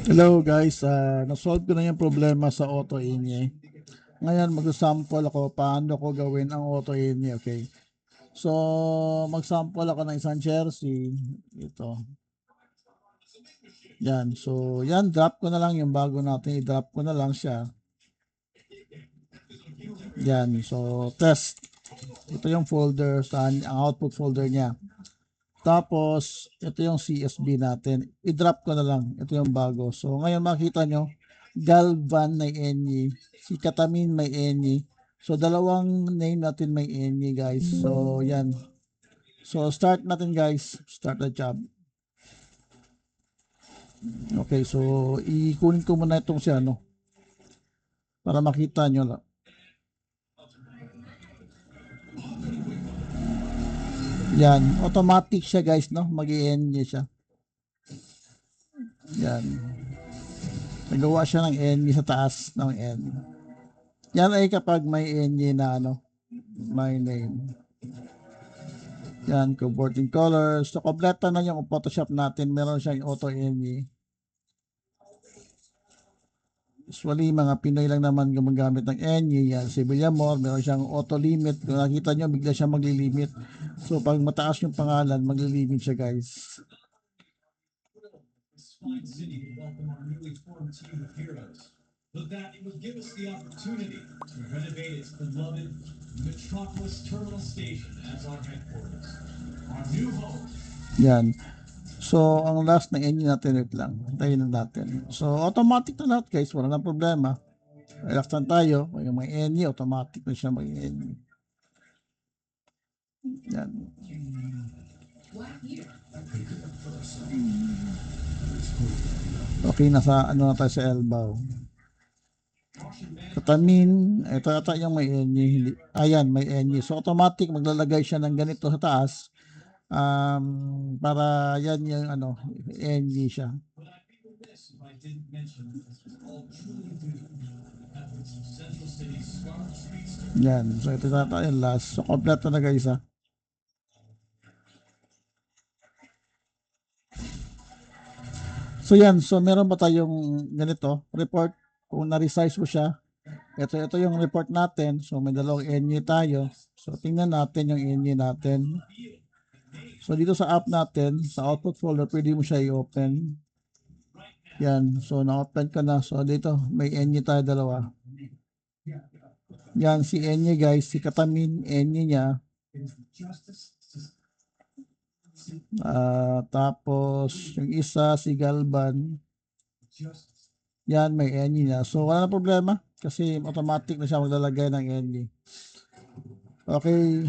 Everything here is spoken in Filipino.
Hello guys, nasolve ko na yung problema sa auto-ini. Ngayon mag-sample ako paano ko gawin ang auto-ini, okay? So, mag-sample ako ng isang jersey. Ito. Yan. So, yan, drop ko na lang yung bago natin. I-drop ko na lang siya. Yan. So, test. Ito yung folder, ang output folder niya. Tapos, ito yung CSV natin. I-drop ko na lang. Ito yung bago. So, ngayon makita nyo, Galvan may any, si Katamin may any. So, dalawang name natin may any, guys. So, yan. So, start natin, guys. Start the job. Okay, so, ikunin ko muna itong siya, no? Para makita nyo lang. Yan. Automatic siya, guys, no? Mag-i-any siya. Yan. Nagawa siya ng any sa taas ng N. Yan ay kapag may any na ano, my name. Yan, converting colors. So, kompleto na yung Photoshop natin. Meron siyang auto-any. Usually, mga Pinoy lang naman gumagamit ng any. Yan, si Villamor, meron siyang auto-limit. Kung nakita nyo, bigla siya magli-limit. So, pag mataas yung pangalan, magli-limit siya, guys. Fine city to welcome our newly formed team of heroes, but that it would give us the opportunity to renovate its beloved Metropolis Terminal Station as our headquarters, our new home. Yan. So, ang last na engine natin, wait lang. Hintayin na natin. So, automatic na lahat, guys. Wala na problema. Relax lang tayo. Yung may engine, automatic na siya mag-engine. Yan. Okay, nasa ano na tayo sa elbow. Katamin, ito ata yung may enyi. Ayan, may enyi. So, automatic maglalagay siya ng ganito sa taas. Para yan yung ano, enyi siya. Yan. So, ito na tayo yung last. So, kompleto na guys ha. So, yan. So, meron ba tayong ganito? Report. Kung na-resize mo siya. Ito yung report natin. So, may dalawang enyi tayo. So, tingnan natin yung enyi natin. So, dito sa app natin, sa output folder, pwede mo siya i-open. Yan. So, na-open ka na. So, dito, may enyi tayo dalawa. Yan, si enyi guys. Si Katamin, enyi niya. Tapos, yung isa, si Galvan. Yan, may enyi niya. So, wala na problema. Kasi automatic na siya maglalagay ng enyi. Okay.